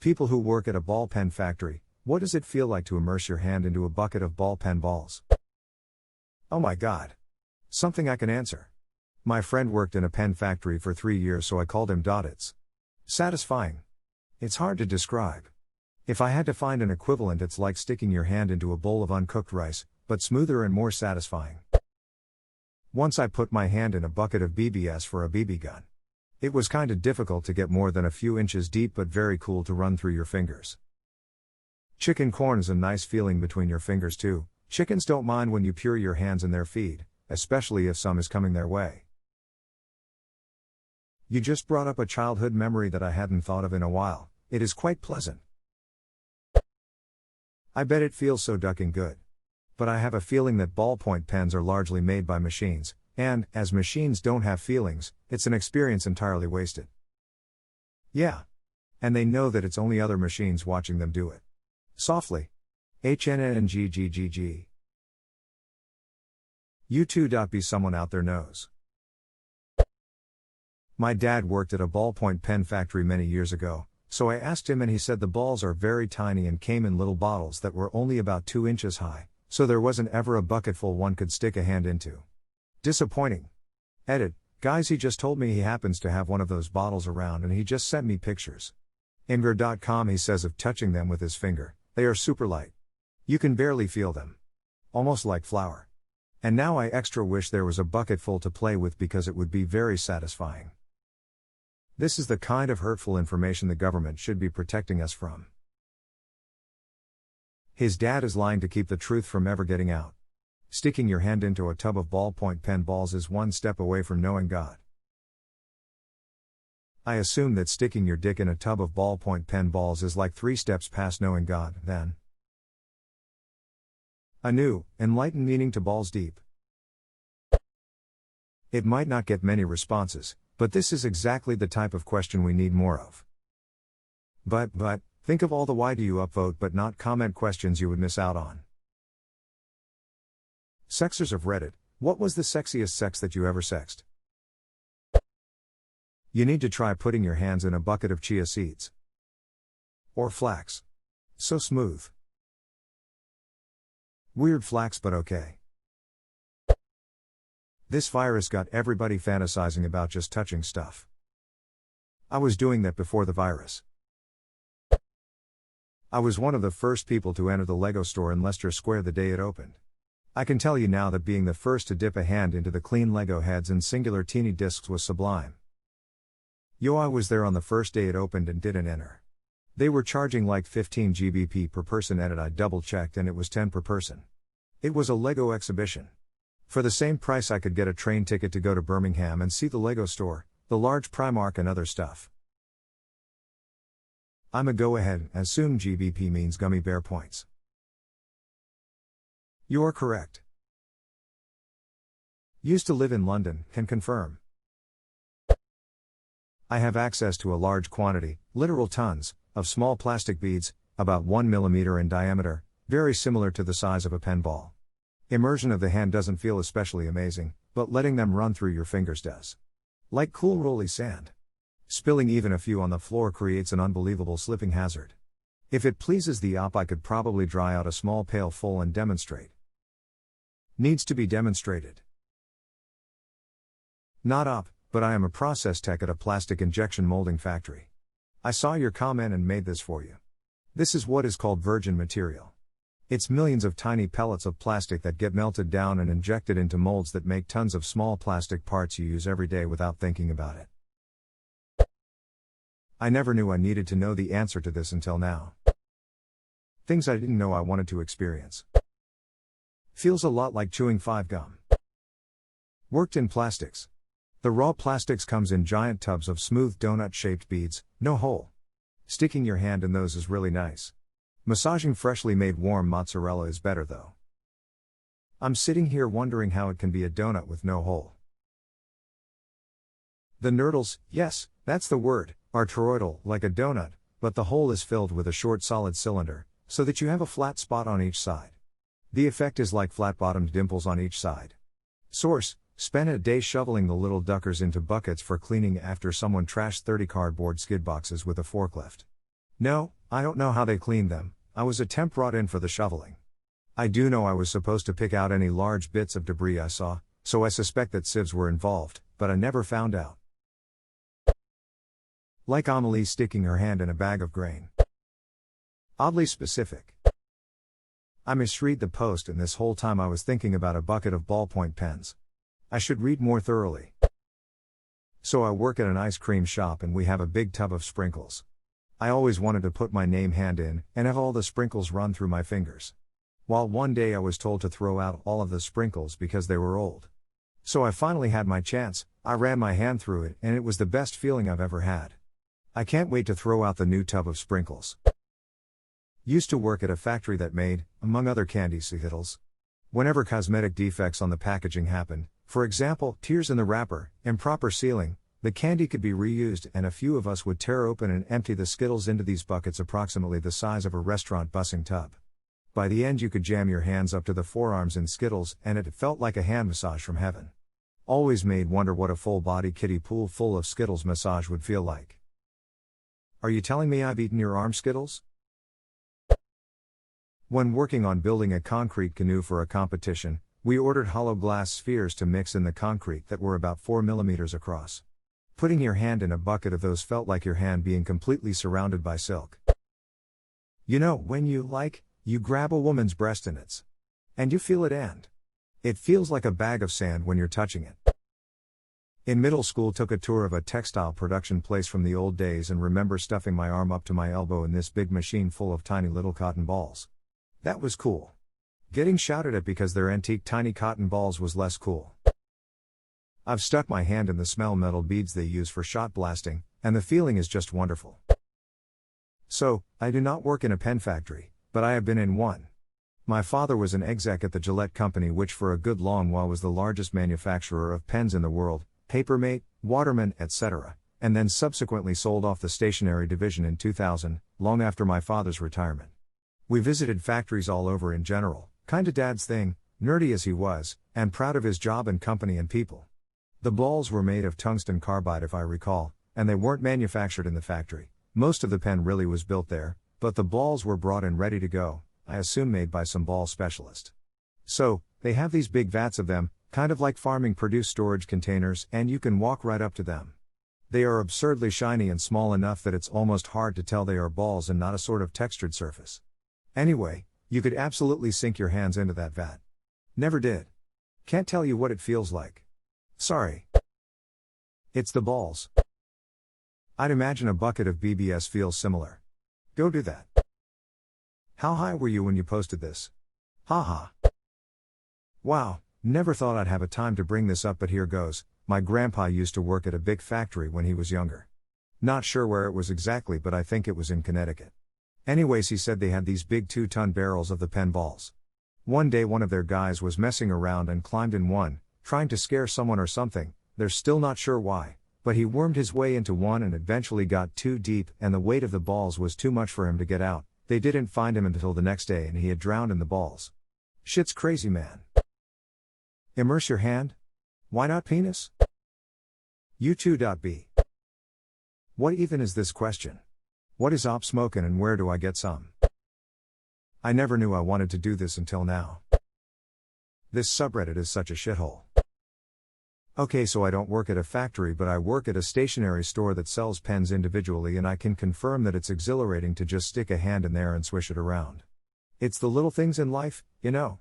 People who work at a ball pen factory, what does it feel like to immerse your hand into a bucket of ball pen balls? Oh my god. Something I can answer. My friend worked in a pen factory for 3 years, so I called him It's satisfying. It's hard to describe. If I had to find an equivalent, it's like sticking your hand into a bowl of uncooked rice, but smoother and more satisfying. Once I put my hand in a bucket of BBS for a BB gun. It was kinda difficult to get more than a few inches deep, but very cool to run through your fingers. Chicken corn is a nice feeling between your fingers too. Chickens don't mind when you pure your hands in their feed, especially if some is coming their way. You just brought up a childhood memory that I hadn't thought of in a while. It is quite pleasant. I bet it feels so ducking good. But I have a feeling that ballpoint pens are largely made by machines, and, as machines don't have feelings, it's an experience entirely wasted. Yeah. And they know that it's only other machines watching them do it. Softly. HNNGGGG. You too. Be someone out there knows. My dad worked at a ballpoint pen factory many years ago, so I asked him and he said the balls are very tiny and came in little bottles that were only about 2 inches high, so there wasn't ever a bucketful one could stick a hand into. Disappointing. Edit, guys, he just told me he happens to have one of those bottles around and he just sent me pictures. Imgur.com, he says of touching them with his finger, they are super light. You can barely feel them. Almost like flour. And now I extra wish there was a bucketful to play with because it would be very satisfying. This is the kind of hurtful information the government should be protecting us from. His dad is lying to keep the truth from ever getting out. Sticking your hand into a tub of ballpoint pen balls is one step away from knowing God. I assume that sticking your dick in a tub of ballpoint pen balls is like 3 steps past knowing God, then. A new, enlightened meaning to balls deep. It might not get many responses, but this is exactly the type of question we need more of. But, think of all the why do you upvote but not comment questions you would miss out on. Sexers of Reddit, what was the sexiest sex that you ever sexed? You need to try putting your hands in a bucket of chia seeds. Or flax. So smooth. Weird flax, but okay. This virus got everybody fantasizing about just touching stuff. I was doing that before the virus. I was one of the first people to enter the Lego store in Leicester Square the day it opened. I can tell you now that being the first to dip a hand into the clean Lego heads and singular teeny discs was sublime. I was there on the first day it opened and didn't enter. They were charging like 15 GBP per person. Edit, I double checked and it was 10 per person. It was a Lego exhibition. For the same price I could get a train ticket to go to Birmingham and see the Lego store, the large Primark and other stuff. I'm a go ahead, assume GBP means gummy bear points. You're correct. Used to live in London, can confirm. I have access to a large quantity, literal tons, of small plastic beads, about 1 mm in diameter, very similar to the size of a pen ball. Immersion of the hand doesn't feel especially amazing, but letting them run through your fingers does. Like cool rolly sand. Spilling even a few on the floor creates an unbelievable slipping hazard. If it pleases the op, I could probably dry out a small pail full and demonstrate. Needs to be demonstrated. Not op, but I am a process tech at a plastic injection molding factory. I saw your comment and made this for you. This is what is called virgin material. It's millions of tiny pellets of plastic that get melted down and injected into molds that make tons of small plastic parts you use every day without thinking about it. I never knew I needed to know the answer to this until now. Things I didn't know I wanted to experience. Feels a lot like chewing 5 gum. Worked in plastics. The raw plastics comes in giant tubs of smooth donut-shaped beads, no hole. Sticking your hand in those is really nice. Massaging freshly made warm mozzarella is better though. I'm sitting here wondering how it can be a donut with no hole. The nurdles, yes, that's the word, are toroidal, like a donut, but the hole is filled with a short solid cylinder, so that you have a flat spot on each side. The effect is like flat-bottomed dimples on each side. Source: spent a day shoveling the little duckers into buckets for cleaning after someone trashed 30 cardboard skid boxes with a forklift. No, I don't know how they cleaned them. I was a temp brought in for the shoveling. I do know I was supposed to pick out any large bits of debris I saw, so I suspect that sieves were involved, but I never found out. Like Amelie sticking her hand in a bag of grain. Oddly specific. I misread the post, and this whole time I was thinking about a bucket of ballpoint pens. I should read more thoroughly. So I work at an ice cream shop and we have a big tub of sprinkles. I always wanted to put my name hand in and have all the sprinkles run through my fingers. While one day I was told to throw out all of the sprinkles because they were old. So I finally had my chance. I ran my hand through it and it was the best feeling I've ever had. I can't wait to throw out the new tub of sprinkles. Used to work at a factory that made, among other candy Skittles. Whenever cosmetic defects on the packaging happened, for example, tears in the wrapper, improper sealing, the candy could be reused and a few of us would tear open and empty the Skittles into these buckets approximately the size of a restaurant busing tub. By the end you could jam your hands up to the forearms in Skittles and it felt like a hand massage from heaven. Always made wonder what a full-body kiddie pool full of Skittles massage would feel like. Are you telling me I've eaten your arm Skittles? When working on building a concrete canoe for a competition, we ordered hollow glass spheres to mix in the concrete that were about 4 millimeters across. Putting your hand in a bucket of those felt like your hand being completely surrounded by silk. You know, when you grab a woman's breast and you feel it and it feels like a bag of sand when you're touching it. In middle school took a tour of a textile production place from the old days and remember stuffing my arm up to my elbow in this big machine full of tiny little cotton balls. That was cool. Getting shouted at because they're antique tiny cotton balls was less cool. I've stuck my hand in the smell metal beads they use for shot blasting, and the feeling is just wonderful. So, I do not work in a pen factory, but I have been in one. My father was an exec at the Gillette Company, which for a good long while was the largest manufacturer of pens in the world, Papermate, Waterman, etc., and then subsequently sold off the stationery division in 2000, long after my father's retirement. We visited factories all over in general, kinda dad's thing, nerdy as he was, and proud of his job and company and people. The balls were made of tungsten carbide if I recall, and they weren't manufactured in the factory. Most of the pen really was built there, but the balls were brought in ready to go, I assume made by some ball specialist. So, they have these big vats of them, kind of like farming produce storage containers, and you can walk right up to them. They are absurdly shiny and small enough that it's almost hard to tell they are balls and not a sort of textured surface. Anyway, you could absolutely sink your hands into that vat. Never did. Can't tell you what it feels like. Sorry. It's the balls. I'd imagine a bucket of BBS feels similar. Go do that. How high were you when you posted this? Haha. Wow, never thought I'd have a time to bring this up, but here goes. My grandpa used to work at a big factory when he was younger. Not sure where it was exactly, but I think it was in Connecticut. Anyways, he said they had these big 2-ton barrels of the pen balls. One day one of their guys was messing around and climbed in one, trying to scare someone or something, they're still not sure why, but he wormed his way into one and eventually got too deep and the weight of the balls was too much for him to get out. They didn't find him until the next day and he had drowned in the balls. Shit's crazy, man. Immerse your hand? Why not penis? U2.B. What even is this question? What is op smokin' and where do I get some? I never knew I wanted to do this until now. This subreddit is such a shithole. Okay, so I don't work at a factory, but I work at a stationery store that sells pens individually, and I can confirm that it's exhilarating to just stick a hand in there and swish it around. It's the little things in life, you know.